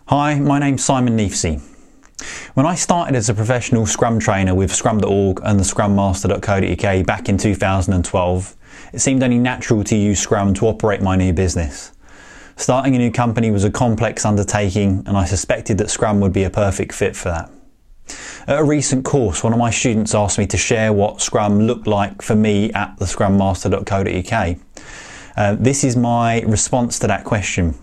Hi, my name's Simon Neefsey. When I started as a professional Scrum trainer with Scrum.org and the scrummaster.co.uk back in 2012, it seemed only natural to use Scrum to operate my new business. Starting a new company was a complex undertaking, and I suspected that Scrum would be a perfect fit for that. At a recent course, one of my students asked me to share what Scrum looked like for me at the scrummaster.co.uk. This is my response to that question.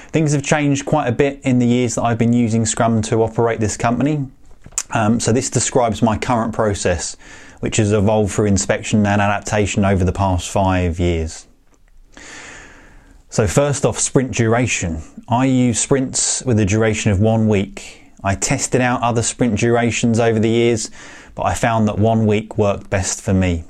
Things have changed quite a bit in the years that I've been using Scrum to operate this company. So this describes my current process, which has evolved through inspection and adaptation over the past 5 years. So first off, sprint duration. I use sprints with a duration of 1 week. I tested out other sprint durations over the years, but I found that 1 week worked best for me.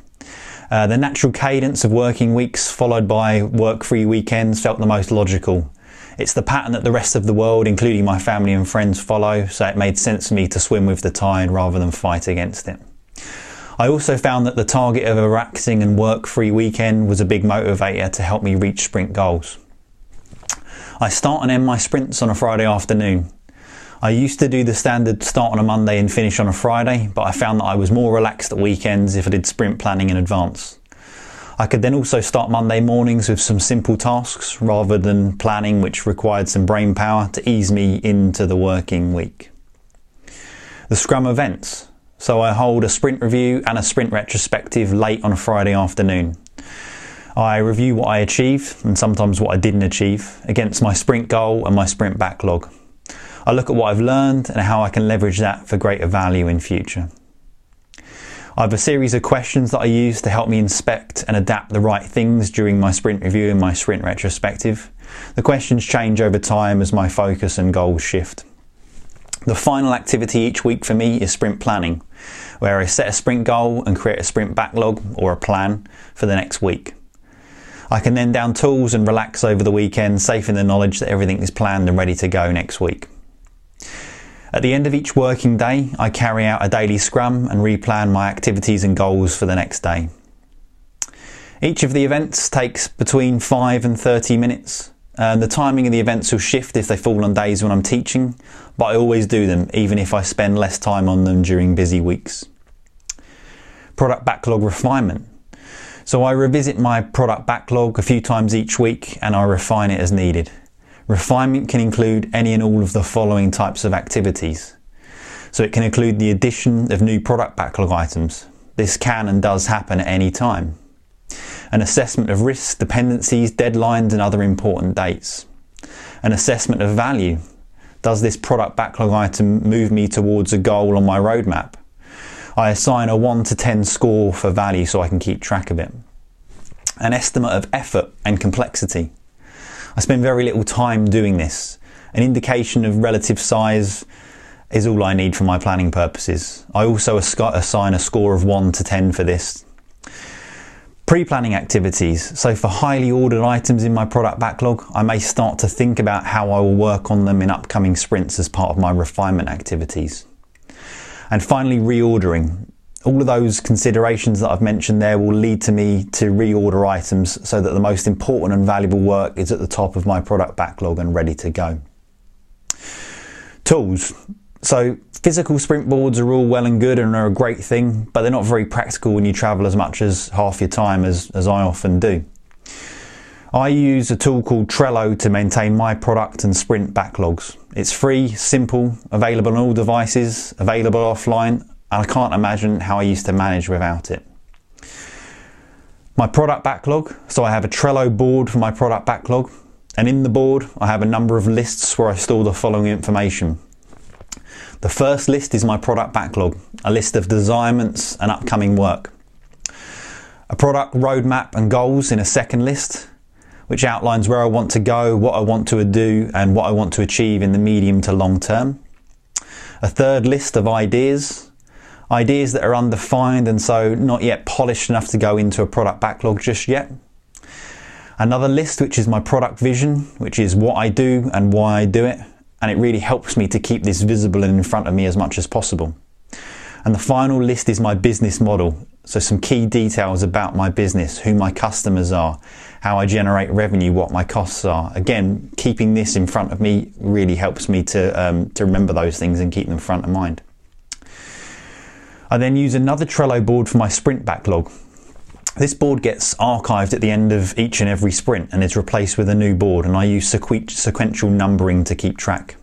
The natural cadence of working weeks followed by work-free weekends felt the most logical. It's the pattern that the rest of the world, including my family and friends, follow, so it made sense for me to swim with the tide rather than fight against it. I also found that the target of a relaxing and work-free weekend was a big motivator to help me reach sprint goals. I start and end my sprints on a Friday afternoon. I used to do the standard start on a Monday and finish on a Friday, but I found that I was more relaxed at weekends if I did sprint planning in advance. I could then also start Monday mornings with some simple tasks rather than planning, which required some brain power to ease me into the working week. The Scrum events. So I hold a sprint review and a sprint retrospective late on a Friday afternoon. I review what I achieved and sometimes what I didn't achieve against my sprint goal and my sprint backlog. I look at what I've learned and how I can leverage that for greater value in future. I have a series of questions that I use to help me inspect and adapt the right things during my sprint review and my sprint retrospective. The questions change over time as my focus and goals shift. The final activity each week for me is sprint planning, where I set a sprint goal and create a sprint backlog or a plan for the next week. I can then down tools and relax over the weekend, safe in the knowledge that everything is planned and ready to go next week. At the end of each working day, I carry out a daily scrum and replan my activities and goals for the next day. Each of the events takes between 5 and 30 minutes. The timing of the events will shift if they fall on days when I'm teaching, but I always do them, even if I spend less time on them during busy weeks. Product backlog refinement. So I revisit my product backlog a few times each week and I refine it as needed. Refinement can include any and all of the following types of activities. So it can include the addition of new product backlog items. This can and does happen at any time. An assessment of risks, dependencies, deadlines and other important dates. An assessment of value. Does this product backlog item move me towards a goal on my roadmap? I assign a 1 to 10 score for value so I can keep track of it. An estimate of effort and complexity. I spend very little time doing this. An indication of relative size is all I need for my planning purposes. I also assign a score of 1 to 10 for this. Pre-planning activities. So for highly ordered items in my product backlog, I may start to think about how I will work on them in upcoming sprints as part of my refinement activities. And finally, reordering. All of those considerations that I've mentioned there will lead to me to reorder items so that the most important and valuable work is at the top of my product backlog and ready to go. Tools. So physical sprint boards are all well and good and are a great thing, but they're not very practical when you travel as much as half your time as I often do. I use a tool called Trello to maintain my product and sprint backlogs. It's free, simple, available on all devices, available offline. I can't imagine how I used to manage without it. My product backlog, so I have a Trello board for my product backlog, and in the board I have a number of lists where I store the following information. The first list is my product backlog, a list of assignments and upcoming work. A product roadmap and goals in a second list, which outlines where I want to go, what I want to do, and what I want to achieve in the medium to long term. A third list of ideas that are undefined and so not yet polished enough to go into a product backlog just yet. Another list which is my product vision, which is what I do and why I do it, and it really helps me to keep this visible and in front of me as much as possible. And the final list is my business model. So some key details about my business, who my customers are, how I generate revenue, what my costs are. Again, keeping this in front of me really helps me to remember those things and keep them front of mind. I then use another Trello board for my sprint backlog. This board gets archived at the end of each and every sprint and is replaced with a new board, and I use sequential numbering to keep track.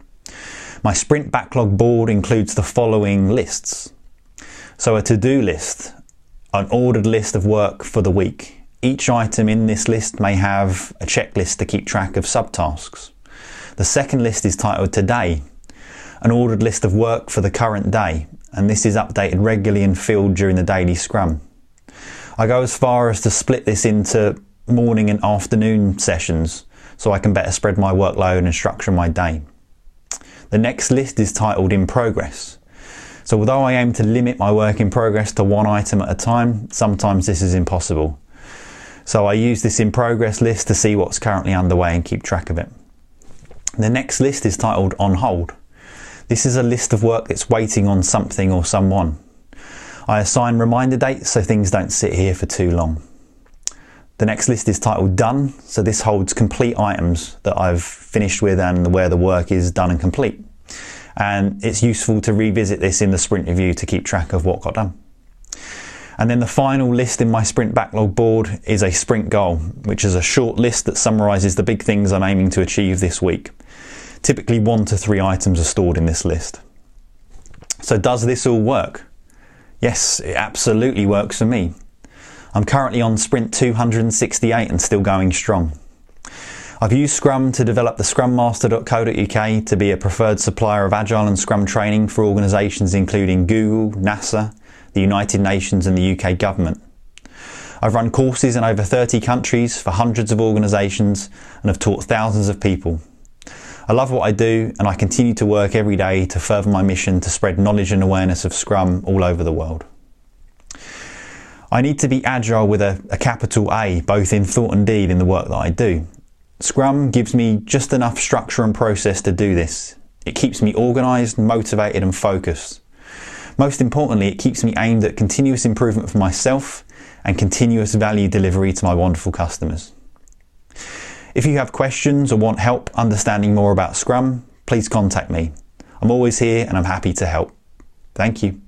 My sprint backlog board includes the following lists. So a to-do list, an ordered list of work for the week. Each item in this list may have a checklist to keep track of subtasks. The second list is titled Today, an ordered list of work for the current day, and this is updated regularly and filled during the daily scrum. I go as far as to split this into morning and afternoon sessions so I can better spread my workload and structure my day. The next list is titled In Progress. So although I aim to limit my work in progress to one item at a time, sometimes this is impossible. So I use this in progress list to see what's currently underway and keep track of it. The next list is titled On Hold. This is a list of work that's waiting on something or someone. I assign reminder dates so things don't sit here for too long. The next list is titled Done, so this holds complete items that I've finished with and where the work is done and complete. And it's useful to revisit this in the sprint review to keep track of what got done. And then the final list in my sprint backlog board is a sprint goal, which is a short list that summarises the big things I'm aiming to achieve this week. Typically 1 to 3 items are stored in this list. So does this all work? Yes, it absolutely works for me. I'm currently on sprint 268 and still going strong. I've used Scrum to develop the scrummaster.co.uk to be a preferred supplier of Agile and Scrum training for organisations including Google, NASA, the United Nations and the UK government. I've run courses in over 30 countries for hundreds of organisations and have taught thousands of people. I love what I do, and I continue to work every day to further my mission to spread knowledge and awareness of Scrum all over the world. I need to be agile with a capital A, both in thought and deed in the work that I do. Scrum gives me just enough structure and process to do this. It keeps me organised, motivated and focused. Most importantly, it keeps me aimed at continuous improvement for myself and continuous value delivery to my wonderful customers. If you have questions or want help understanding more about Scrum, please contact me. I'm always here and I'm happy to help. Thank you.